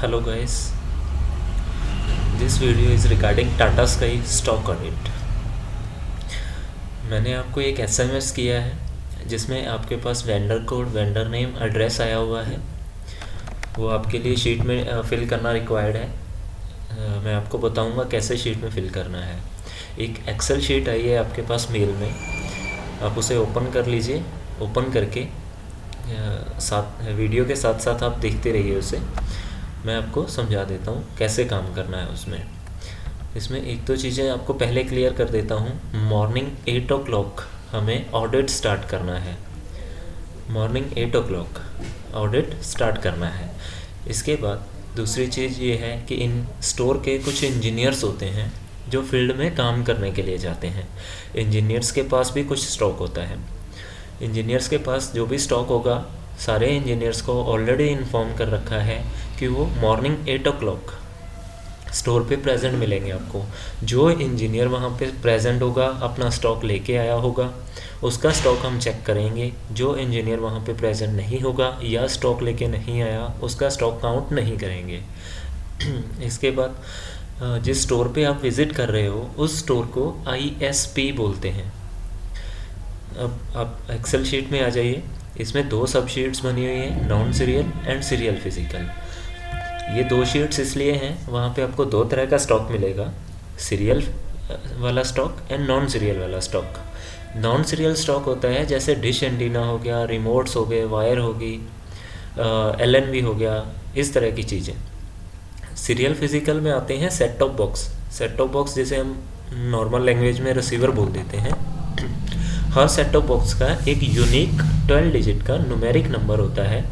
Hello guys, this video is regarding Tata Sky stock audit। मैंने आपको एक SMS किया है जिसमें आपके पास vendor code, vendor name, address आया हुआ है। वो आपके लिए शीट में फिल करना रिक्वायर्ड है। मैं आपको बताऊंगा कैसे शीट में फिल करना है। एक एक्सेल शीट आई है आपके पास मेल में, आप उसे ओपन कर लीजिए। ओपन करके साथ वीडियो के साथ साथ आप देखते रहिए उसे। मैं आपको समझा देता हूँ कैसे काम करना है उसमें। इसमें एक दो चीज़ें आपको पहले क्लियर कर देता हूँ। मॉर्निंग 8 o'clock हमें ऑडिट स्टार्ट करना है। मॉर्निंग 8 o'clock ऑडिट स्टार्ट करना है। इसके बाद दूसरी चीज़ ये है कि इन स्टोर के कुछ इंजीनियर्स होते हैं जो फील्ड में काम करने के लिए जाते हैं। इंजीनियर्स के पास भी कुछ स्टॉक होता है। इंजीनियर्स के पास जो भी स्टॉक होगा, सारे इंजीनियर्स को ऑलरेडी इन्फॉर्म कर रखा है कि वो मॉर्निंग 8 o'clock स्टोर पे प्रेजेंट मिलेंगे आपको। जो इंजीनियर वहाँ पे प्रेजेंट होगा, अपना स्टॉक लेके आया होगा, उसका स्टॉक हम चेक करेंगे। जो इंजीनियर वहाँ पे प्रेजेंट नहीं होगा या स्टॉक लेके नहीं आया, उसका स्टॉक काउंट नहीं करेंगे। इसके बाद जिस स्टोर पे आप विज़िट कर रहे हो उस स्टोर को ISP बोलते हैं। अब आप एक्सेल शीट में आ जाइए। इसमें दो सब शीट्स बनी हुई हैं, non serial and serial physical. ये दो शीट्स इसलिए हैं, वहाँ पे आपको दो तरह का स्टॉक मिलेगा, सीरियल वाला स्टॉक एंड नॉन सीरियल वाला स्टॉक। नॉन सीरियल स्टॉक होता है जैसे डिश एंटीना हो गया, रिमोट्स हो गए, वायर होगी, LNB हो गया, इस तरह की चीज़ें। सीरियल फिजिकल में आते हैं set top box. Set top box जिसे हम नॉर्मल लैंग्वेज में रिसीवर बोल देते हैं। हर सेट टॉप बॉक्स का एक यूनिक 12 डिजिट का न्यूमेरिक नंबर होता है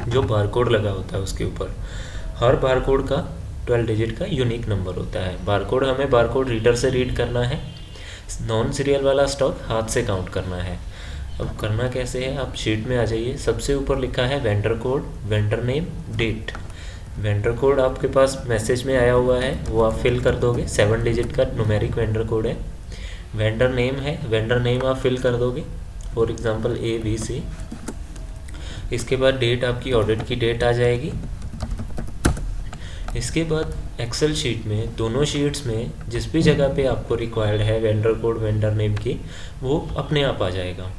जो बारकोड लगा होता है उसके ऊपर। हर बारकोड का 12 डिजिट का यूनिक नंबर होता है। बारकोड हमें बारकोड रीडर से रीड करना है। नॉन सीरियल वाला स्टॉक हाथ से काउंट करना है। अब करना कैसे है, आप शीट में आ जाइए। सबसे ऊपर लिखा है vendor code, vendor name, date. Vendor code आपके पास मैसेज में आया हुआ है, वो आप फिल कर दोगे। 7 डिजिट का न्यूमेरिक वेंडर कोड है। वेंडर नेम है, वेंडर नेम आप फिल कर दोगे, फॉर एग्जांपल ABC। इसके बाद डेट, आपकी ऑडिट की डेट आ जाएगी। इसके बाद एक्सेल शीट में, दोनों शीट्स में जिस भी जगह पे आपको रिक्वायर्ड है वेंडर कोड, वेंडर नेम की, वो अपने आप आ जाएगा।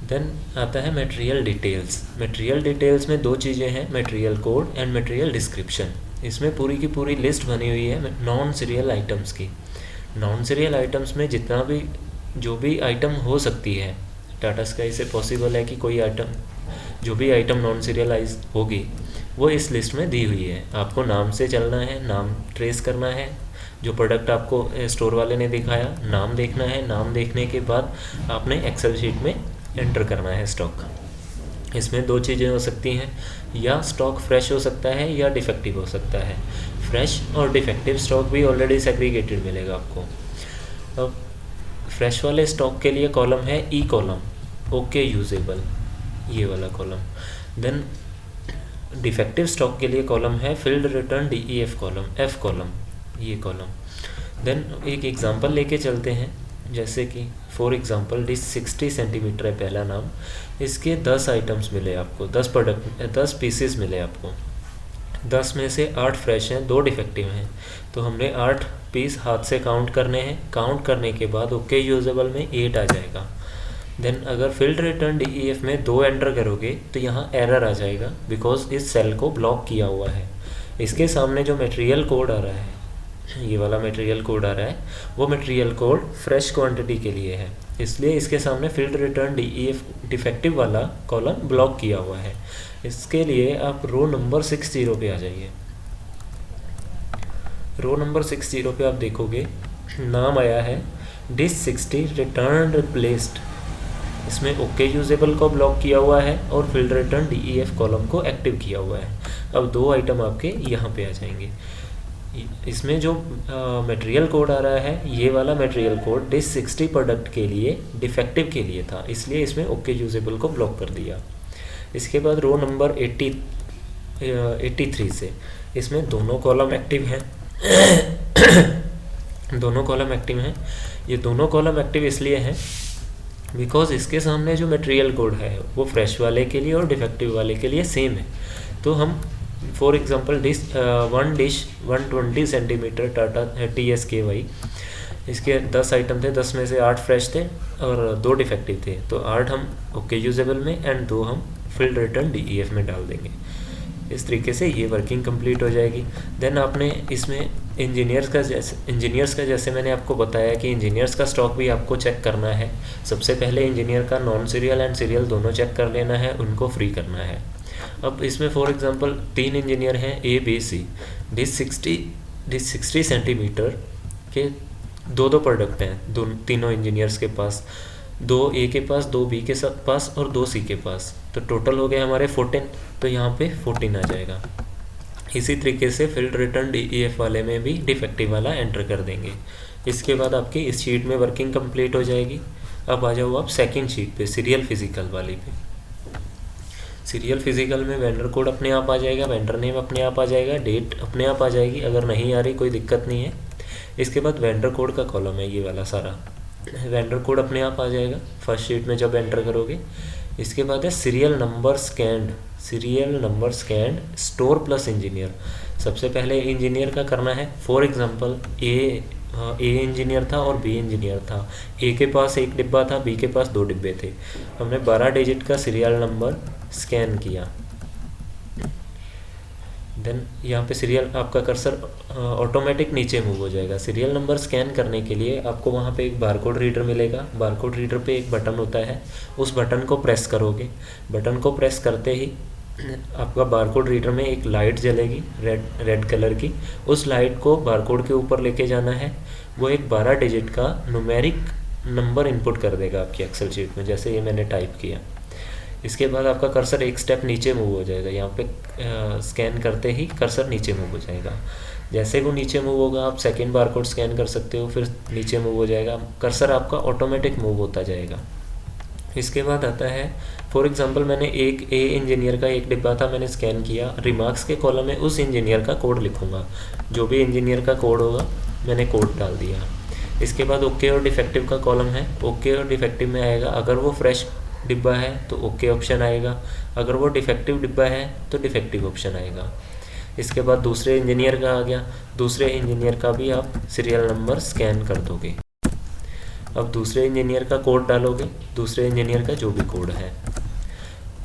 देन आता है मटेरियल डिटेल्स। मटेरियल डिटेल्स में दो चीज़ें हैं, material code and material description. इसमें पूरी की पूरी लिस्ट बनी हुई है नॉन सीरियल आइटम्स की। नॉन सीरियल आइटम्स में जितना भी जो भी आइटम हो सकती है, टाटा स्काई से पॉसिबल है कि कोई आइटम, जो भी आइटम नॉन सीरियलाइज होगी वो इस लिस्ट में दी हुई है। आपको नाम से चलना है, नाम ट्रेस करना है। जो प्रोडक्ट आपको स्टोर वाले ने दिखाया, नाम देखना है। नाम देखने के बाद आपने एक्सेल शीट में एंटर करना है स्टॉक। इसमें दो चीज़ें हो सकती हैं, या स्टॉक फ्रेश हो सकता है या डिफेक्टिव हो सकता है। फ्रेश और डिफेक्टिव स्टॉक भी ऑलरेडी सेग्रीगेटेड मिलेगा आपको। अब फ्रेश वाले स्टॉक के लिए कॉलम है ई कॉलम, ओके यूजेबल, ये वाला कॉलम। देन डिफेक्टिव स्टॉक के लिए कॉलम है field return DEF column, F column, ये कॉलम। देन एक एग्जांपल लेके चलते हैं, जैसे कि फॉर एग्जांपल डिश 60 सेंटीमीटर है पहला नाम। इसके 10 आइटम्स मिले आपको, 10 पीसेस मिले आपको। 10 में से 8 फ्रेश हैं, 2 डिफेक्टिव हैं। तो हमने 8 पीस हाथ से काउंट करने हैं। काउंट करने के बाद ओके यूजेबल में 8 आ जाएगा। देन अगर फील्ड रिटर्न DEF में 2 एंटर करोगे तो यहाँ एरर आ जाएगा, बिकॉज इस सेल को ब्लॉक किया हुआ है। इसके सामने जो मटेरियल कोड आ रहा है, ये वाला मटेरियल कोड आ रहा है, वो मटेरियल कोड फ्रेश क्वांटिटी के लिए है, इसलिए इसके सामने फील्ड रिटर्न DEF डिफेक्टिव वाला कॉलम ब्लॉक किया हुआ है। इसके लिए आप रो नंबर 60 पे आ जाइए। रो नंबर 60 पे आप देखोगे नाम आया है डिश 60 रिटर्न रिप्लेस्ड। इसमें ओके यूजेबल को ब्लॉक किया हुआ है और फील्ड रिटर्न DEF कॉलम को एक्टिव किया हुआ है। अब 2 आइटम आपके यहाँ पे आ जाएंगे। इसमें जो मटेरियल कोड आ रहा है, ये वाला मटेरियल कोड डिश 60 प्रोडक्ट के लिए डिफेक्टिव के लिए था, इसलिए इसमें ओके यूजेबल को ब्लॉक कर दिया। इसके बाद रो नंबर 83 से, इसमें दोनों कॉलम एक्टिव हैं। दोनों कॉलम एक्टिव हैं। ये दोनों कॉलम एक्टिव इसलिए हैं बिकॉज इसके सामने जो मटेरियल कोड है वो फ्रेश वाले के लिए और डिफेक्टिव वाले के लिए सेम है। तो हम for example one dish 120 centimetre Tata TSKY, इसके 10 आइटम थे, 10 में से 8 फ्रेश थे और 2 डिफेक्टिव थे, तो 8 हम ओके यूजेबल में एंड 2 हम फील्ड रिटर्न DEF में डाल देंगे। इस तरीके से ये वर्किंग कंप्लीट हो जाएगी। देन आपने इसमें इंजीनियर्स का जैसे मैंने आपको बताया कि इंजीनियर्स का स्टॉक भी आपको चेक करना है। सबसे पहले इंजीनियर का नॉन सीरियल एंड सीरियल दोनों चेक कर लेना है, उनको फ्री करना है। अब इसमें फॉर एग्जांपल 3 इंजीनियर हैं ABC, डिश 60 सेंटीमीटर के 2 प्रोडक्ट हैं तीनों इंजीनियर्स के पास, 2 A के पास, 2 B के पास और 2 C के पास, तो टोटल हो गए हमारे 14, तो यहाँ पे 14 आ जाएगा। इसी तरीके से फील्ड रिटर्न DEF वाले में भी डिफेक्टिव वाला एंटर कर देंगे। इसके बाद आपकी इस शीट में वर्किंग कंप्लीट हो जाएगी। अब आ जाओ आप सेकंड शीट पे, सीरियल फिजिकल वाली पे। सीरियल फिजिकल में वेंडर कोड अपने आप आ जाएगा, वेंडर नेम अपने आप आ जाएगा, डेट अपने आप आ जाएगी, अगर नहीं आ रही कोई दिक्कत नहीं है। इसके बाद वेंडर कोड का कॉलम है ये वाला सारा, वेंडर कोड अपने आप आ जाएगा फर्स्ट शीट में जब एंटर करोगे। इसके बाद है serial number scanned store plus engineer. सबसे पहले इंजीनियर का करना है। फॉर एग्जांपल ए इंजीनियर था और B इंजीनियर था। A के पास 1 डिब्बा था, B के पास 2 डिब्बे थे। हमने 12 डिजिट का सीरियल नंबर स्कैन किया। देन यहाँ पे सीरियल आपका कर्सर ऑटोमेटिक नीचे मूव हो जाएगा। सीरियल नंबर स्कैन करने के लिए आपको वहाँ पे एक बारकोड रीडर मिलेगा। बारकोड रीडर पे एक बटन होता है, उस बटन को प्रेस करोगे। बटन को प्रेस करते ही आपका बारकोड रीडर में एक लाइट जलेगी रेड कलर की। उस लाइट को बारकोड के ऊपर लेके जाना है। वो एक 12 डिजिट का न्यूमेरिक नंबर इनपुट कर देगा आपकी एक्सेल शीट में, जैसे ये मैंने टाइप किया। इसके बाद आपका कर्सर एक स्टेप नीचे मूव हो जाएगा। यहाँ पे स्कैन करते ही कर्सर नीचे मूव हो जाएगा। जैसे वो नीचे मूव होगा आप सेकंड बारकोड स्कैन कर सकते हो, फिर नीचे मूव हो जाएगा। कर्सर आपका ऑटोमेटिक मूव होता जाएगा। इसके बाद आता है फॉर एग्जांपल मैंने एक A इंजीनियर का 1 डिब्बा था, मैंने स्कैन किया। रिमार्क्स के कॉलम में उस इंजीनियर का कोड लिखूँगा, जो भी इंजीनियर का कोड होगा मैंने कोड डाल दिया। इसके बाद ओके और डिफेक्टिव का कॉलम है। ओके और डिफेक्टिव में आएगा, अगर वो फ्रेश डिब्बा है तो ओके ऑप्शन आएगा, अगर वो डिफेक्टिव डिब्बा है तो डिफेक्टिव ऑप्शन आएगा। इसके बाद दूसरे इंजीनियर का आ गया। दूसरे इंजीनियर का भी आप सीरियल नंबर स्कैन कर दोगे। अब दूसरे इंजीनियर का कोड डालोगे, दूसरे इंजीनियर का जो भी कोड है।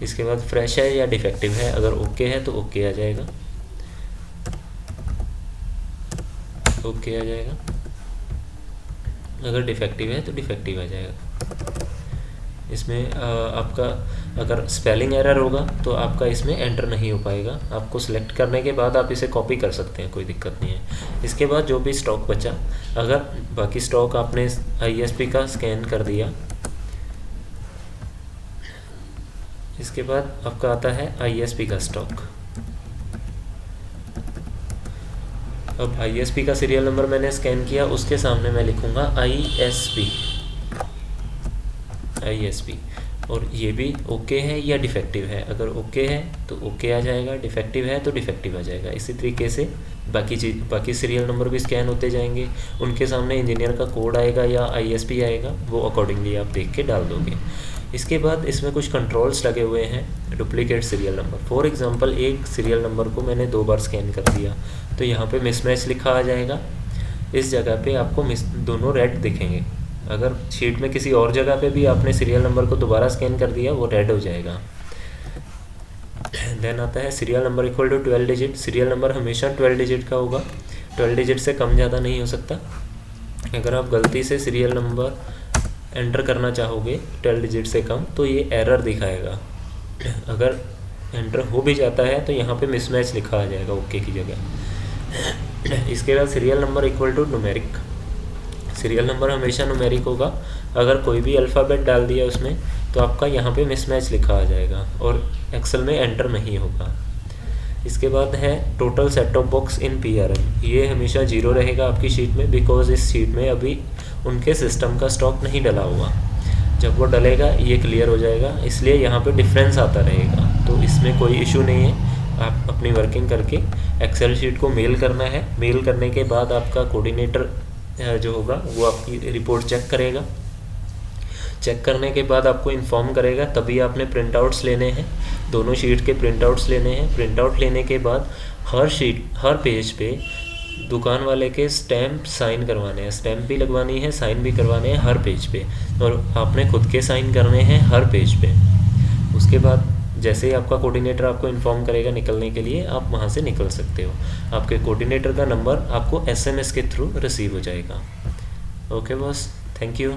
इसके बाद फ्रेश है या डिफेक्टिव है, अगर ओके है तो ओके आ जाएगा, ओके आ जाएगा। अगर डिफेक्टिव है तो डिफेक्टिव आ जाएगा। इसमें आपका अगर स्पेलिंग एरर होगा तो आपका इसमें एंटर नहीं हो पाएगा। आपको सिलेक्ट करने के बाद आप इसे कॉपी कर सकते हैं, कोई दिक्कत नहीं है। इसके बाद जो भी स्टॉक बचा, अगर बाकी स्टॉक आपने ISP का स्कैन कर दिया, इसके बाद आपका आता है ISP का स्टॉक। अब ISP का सीरियल नंबर मैंने स्कैन किया, उसके सामने मैं लिखूँगा ISP और ये भी ओके है या डिफेक्टिव है। अगर ओके है तो ओके आ जाएगा, डिफेक्टिव है तो डिफेक्टिव आ जाएगा। इसी तरीके से बाकी सीरियल नंबर भी स्कैन होते जाएंगे। उनके सामने इंजीनियर का कोड आएगा या ISP आएगा, वो अकॉर्डिंगली आप देख के डाल दोगे। इसके बाद इसमें कुछ कंट्रोल्स लगे हुए हैं। Duplicate serial number, for example एक सीरियल नंबर को मैंने 2 बार स्कैन कर दिया तो यहाँ पे मिसमैच लिखा आ जाएगा। इस जगह पे आपको दोनों रेड दिखेंगे। अगर शीट में किसी और जगह पे भी आपने सीरियल नंबर को दोबारा स्कैन कर दिया, वो रेड हो जाएगा। देन आता है serial number equal to 12 digit. Serial number हमेशा 12 डिजिट का होगा, 12 डिजिट से कम ज़्यादा नहीं हो सकता। अगर आप गलती से सीरियल नंबर एंटर करना चाहोगे 12 डिजिट से कम तो ये एरर दिखाएगा। अगर एंटर हो भी जाता है तो यहाँ पे मिसमैच लिखा आ जाएगा ओके की जगह। इसके बाद serial number equal to numeric. Serial number हमेशा न्यूमेरिक होगा। अगर कोई भी अल्फ़ाबेट डाल दिया उसमें तो आपका यहाँ पे मिसमैच लिखा आ जाएगा और एक्सेल में एंटर नहीं होगा। इसके बाद है total set top box in PRM। ये हमेशा 0 रहेगा आपकी शीट में, बिकॉज इस शीट में अभी उनके सिस्टम का स्टॉक नहीं डला हुआ। जब वो डलेगा ये क्लियर हो जाएगा, इसलिए यहाँ पे डिफरेंस आता रहेगा। तो इसमें कोई इशू नहीं है। आप अपनी वर्किंग करके एक्सेल शीट को मेल करना है। मेल करने के बाद आपका कोऑर्डिनेटर जो होगा वो आपकी रिपोर्ट चेक करेगा। चेक करने के बाद आपको इन्फॉर्म करेगा, तभी आपने प्रिंट आउट्स लेने हैं, दोनों शीट के प्रिंट आउट्स लेने हैं। प्रिंट आउट लेने के बाद हर पेज पे दुकान वाले के स्टैम्प साइन करवाने हैं, स्टैम्प भी लगवानी है, साइन भी करवाने हैं हर पेज पे, और आपने खुद के साइन करने हैं हर पेज पे। उसके बाद जैसे ही आपका कोऑर्डिनेटर आपको इन्फॉर्म करेगा निकलने के लिए, आप वहाँ से निकल सकते हो। आपके कोऑर्डिनेटर का नंबर आपको SMS के थ्रू रिसीव हो जाएगा। Okay boss, thank you.